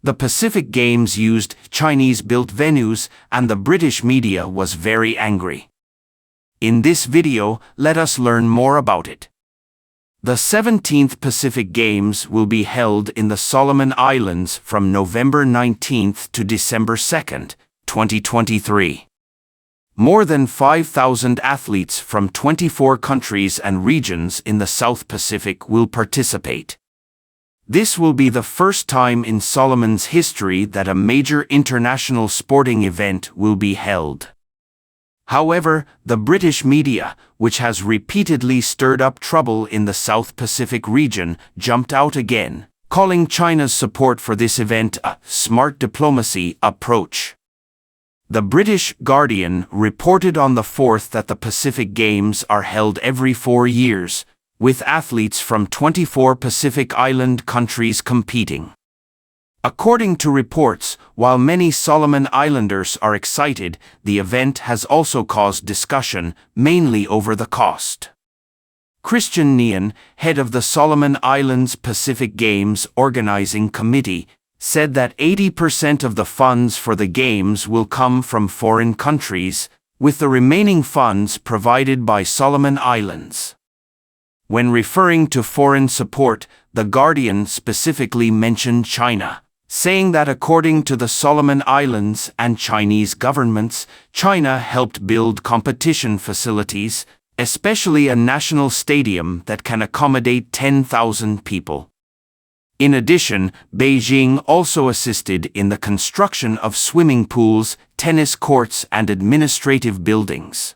The Pacific Games used Chinese-built venues, and the British media was very angry. In this video, let us learn more about it. The 17th Pacific Games will be held in the Solomon Islands from November 19th to December 2nd, 2023. More than 5,000 athletes from 24 countries and regions in the South Pacific will participate. This will be the first time in Solomon's history that a major international sporting event will be held. However, the British media, which has repeatedly stirred up trouble in the South Pacific region, jumped out again, calling China's support for this event a smart diplomacy approach. The British Guardian reported on the 4th that the Pacific Games are held every 4 years, with athletes from 24 Pacific Island countries competing. According to reports, while many Solomon Islanders are excited, the event has also caused discussion, mainly over the cost. Christian Nian, head of the Solomon Islands Pacific Games Organizing Committee, said that 80% of the funds for the Games will come from foreign countries, with the remaining funds provided by Solomon Islands. When referring to foreign support, The Guardian specifically mentioned China, saying that according to the Solomon Islands and Chinese governments, China helped build competition facilities, especially a national stadium that can accommodate 10,000 people. In addition, Beijing also assisted in the construction of swimming pools, tennis courts, and administrative buildings.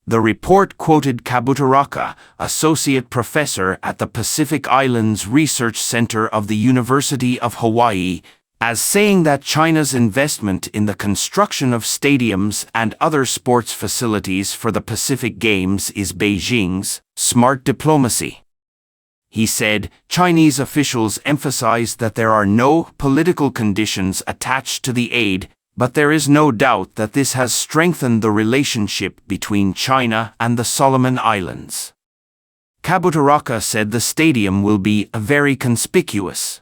The report quoted Kabutaraka, associate professor at the Pacific Islands Research Center of the University of Hawaii, as saying that China's investment in the construction of stadiums and other sports facilities for the Pacific Games is Beijing's smart diplomacy. He said, Chinese officials emphasized that there are no political conditions attached to the aid, but there is no doubt that this has strengthened the relationship between China and the Solomon Islands. Kabutaraka said the stadium will be very conspicuous.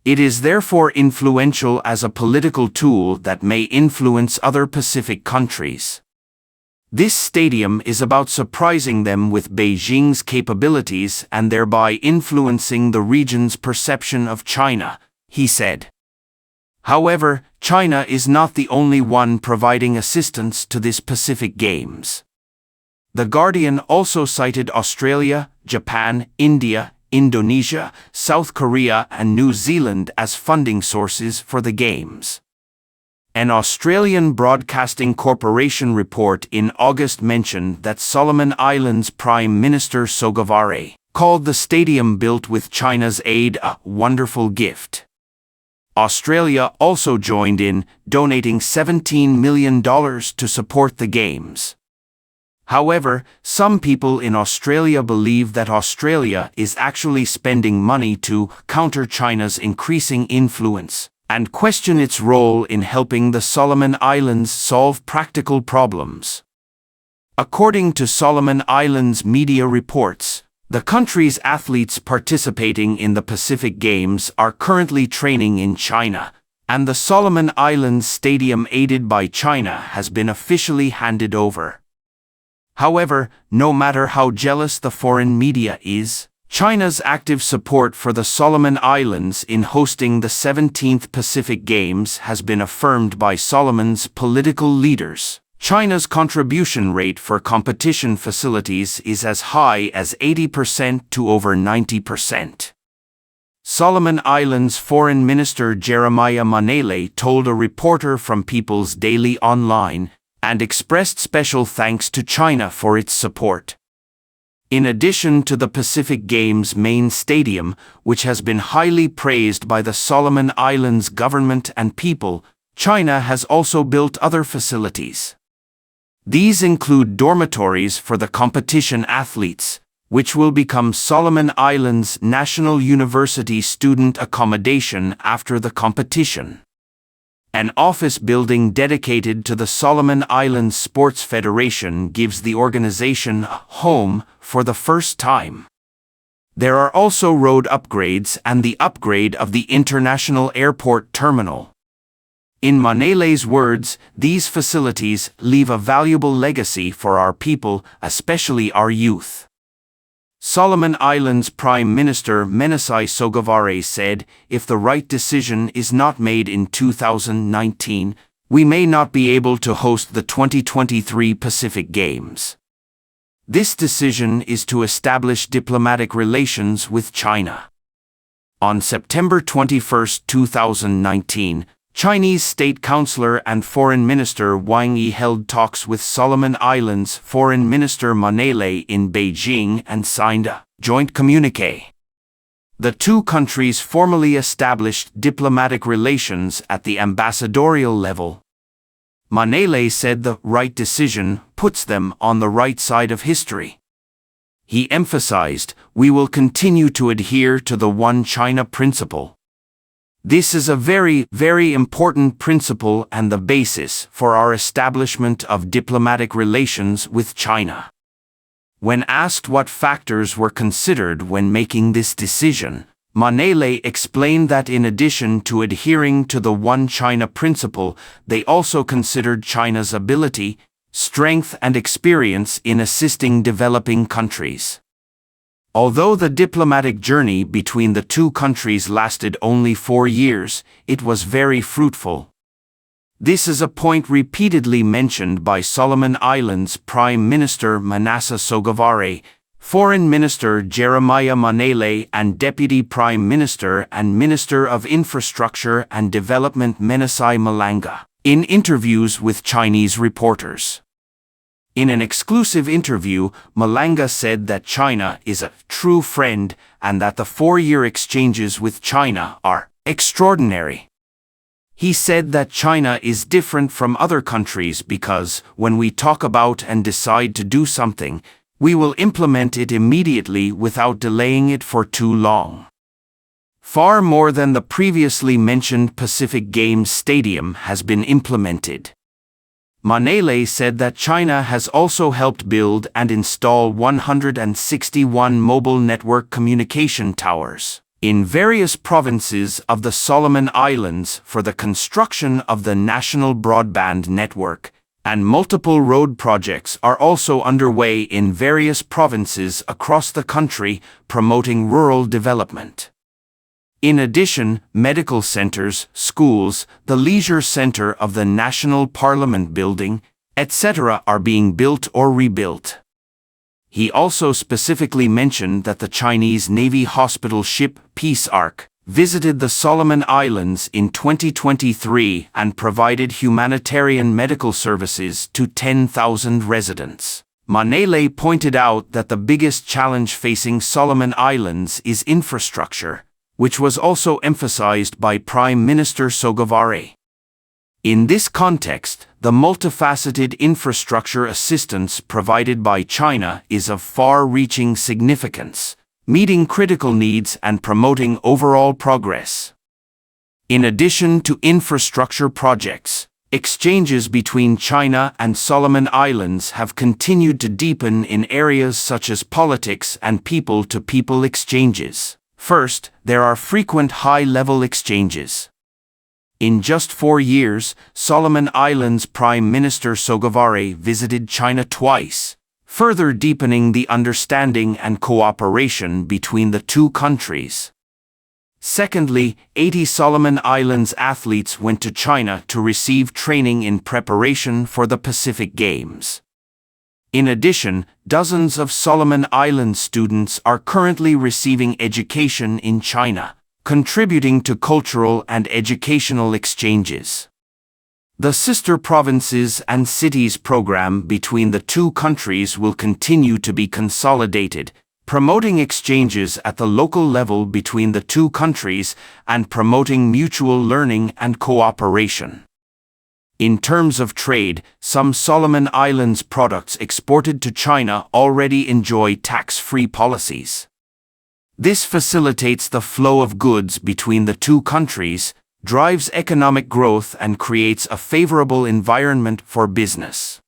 It is therefore influential as a political tool that may influence other Pacific countries. This stadium is about surprising them with Beijing's capabilities and thereby influencing the region's perception of China, he said. However, China is not the only one providing assistance to this Pacific Games. The Guardian also cited Australia, Japan, India, Indonesia, South Korea, and New Zealand as funding sources for the Games. An Australian Broadcasting Corporation report in August mentioned that Solomon Islands Prime Minister Sogavare called the stadium built with China's aid a wonderful gift. Australia also joined in, donating $17 million to support the Games. However, some people in Australia believe that Australia is actually spending money to counter China's increasing influence, and question its role in helping the Solomon Islands solve practical problems. According to Solomon Islands media reports, the country's athletes participating in the Pacific Games are currently training in China, and the Solomon Islands Stadium aided by China has been officially handed over. However, no matter how jealous the foreign media is, China's active support for the Solomon Islands in hosting the 17th Pacific Games has been affirmed by Solomon's political leaders. China's contribution rate for competition facilities is as high as 80% to over 90%. Solomon Islands Foreign Minister Jeremiah Manele told a reporter from People's Daily Online and expressed special thanks to China for its support. In addition to the Pacific Games main stadium, which has been highly praised by the Solomon Islands government and people, China has also built other facilities. These include dormitories for the competition athletes, which will become Solomon Islands National University student accommodation after the competition. An office building dedicated to the Solomon Islands Sports Federation gives the organization a home for the first time. There are also road upgrades and the upgrade of the international airport terminal. In Manelay's words, these facilities leave a valuable legacy for our people, especially our youth. Solomon Islands Prime Minister Menasai Sogavare said, "If the right decision is not made in 2019, we may not be able to host the 2023 Pacific Games." This decision is to establish diplomatic relations with China. On September 21, 2019, Chinese State Councillor and Foreign Minister Wang Yi held talks with Solomon Islands Foreign Minister Manalay in Beijing and signed a joint communiqué. The two countries formally established diplomatic relations at the ambassadorial level. Manalay said the right decision puts them on the right side of history. He emphasized, "We will continue to adhere to the One China principle. This is a very, very important principle and the basis for our establishment of diplomatic relations with China." When asked what factors were considered when making this decision, Manalay explained that in addition to adhering to the One China principle, they also considered China's ability, strength and experience in assisting developing countries. Although the diplomatic journey between the two countries lasted only 4 years, it was very fruitful. This is a point repeatedly mentioned by Solomon Islands Prime Minister Manasseh Sogavare, Foreign Minister Jeremiah Manalay and Deputy Prime Minister and Minister of Infrastructure and Development Menasai Malanga, in interviews with Chinese reporters. In an exclusive interview, Malanga said that China is a true friend and that the 4-year exchanges with China are extraordinary. He said that China is different from other countries because, when we talk about and decide to do something, we will implement it immediately without delaying it for too long. Far more than the previously mentioned Pacific Games Stadium has been implemented. Manalay said that China has also helped build and install 161 mobile network communication towers in various provinces of the Solomon Islands for the construction of the national broadband network, and multiple road projects are also underway in various provinces across the country promoting rural development. In addition, medical centers, schools, the leisure center of the National Parliament building, etc. are being built or rebuilt. He also specifically mentioned that the Chinese Navy hospital ship Peace Ark visited the Solomon Islands in 2023 and provided humanitarian medical services to 10,000 residents. Manalay pointed out that the biggest challenge facing Solomon Islands is infrastructure, which was also emphasized by Prime Minister Sogavare. In this context, the multifaceted infrastructure assistance provided by China is of far-reaching significance, meeting critical needs and promoting overall progress. In addition to infrastructure projects, exchanges between China and Solomon Islands have continued to deepen in areas such as politics and people-to-people exchanges. First, there are frequent high-level exchanges. In just 4 years, Solomon Islands Prime Minister Sogavare visited China twice, further deepening the understanding and cooperation between the two countries. Secondly, 80 Solomon Islands athletes went to China to receive training in preparation for the Pacific Games. In addition, dozens of Solomon Islands students are currently receiving education in China, contributing to cultural and educational exchanges. The Sister Provinces and Cities program between the two countries will continue to be consolidated, promoting exchanges at the local level between the two countries and promoting mutual learning and cooperation. In terms of trade, some Solomon Islands products exported to China already enjoy tax-free policies. This facilitates the flow of goods between the two countries, drives economic growth and creates a favorable environment for business.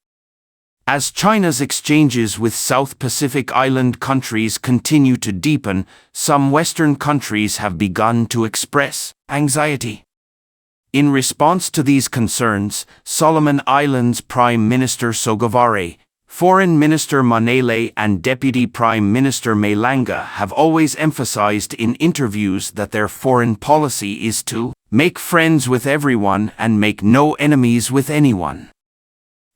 As China's exchanges with South Pacific Island countries continue to deepen, some Western countries have begun to express anxiety. In response to these concerns, Solomon Islands Prime Minister Sogavare, Foreign Minister Manele and Deputy Prime Minister Mailanga have always emphasized in interviews that their foreign policy is to make friends with everyone and make no enemies with anyone.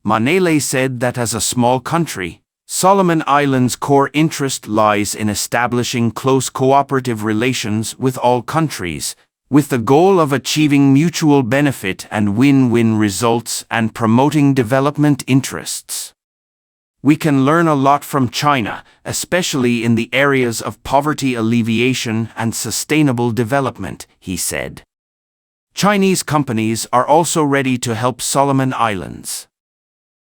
Manele said that as a small country, Solomon Islands' core interest lies in establishing close cooperative relations with all countries, with the goal of achieving mutual benefit and win-win results and promoting development interests. We can learn a lot from China, especially in the areas of poverty alleviation and sustainable development, he said. Chinese companies are also ready to help Solomon Islands.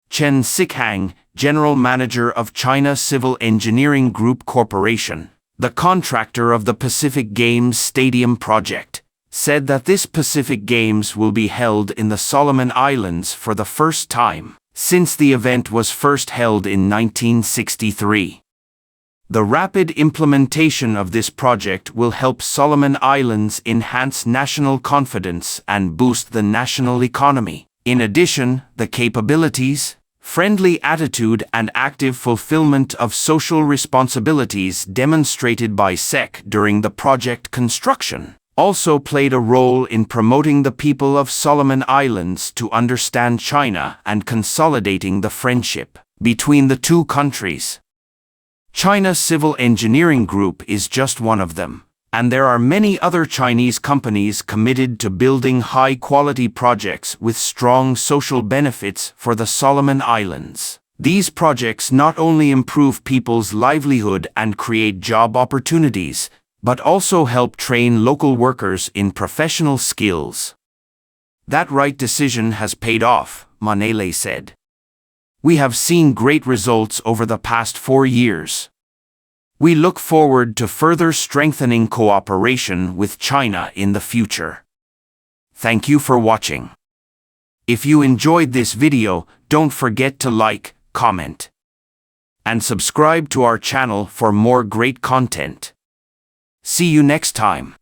Chen Sikhang, General Manager of China Civil Engineering Group Corporation, the contractor of the Pacific Games Stadium project, said that this Pacific Games will be held in the Solomon Islands for the first time since the event was first held in 1963. The rapid implementation of this project will help Solomon Islands enhance national confidence and boost the national economy. In addition, the capabilities, friendly attitude and active fulfillment of social responsibilities demonstrated by SEC during the project construction also played a role in promoting the people of Solomon Islands to understand China and consolidating the friendship between the two countries. China Civil Engineering Group is just one of them, and there are many other Chinese companies committed to building high-quality projects with strong social benefits for the Solomon Islands. These projects not only improve people's livelihood and create job opportunities, but also help train local workers in professional skills. That right decision has paid off, Manele said. We have seen great results over the past 4 years. We look forward to further strengthening cooperation with China in the future. Thank you for watching. If you enjoyed this video, don't forget to like, comment, and subscribe to our channel for more great content. See you next time.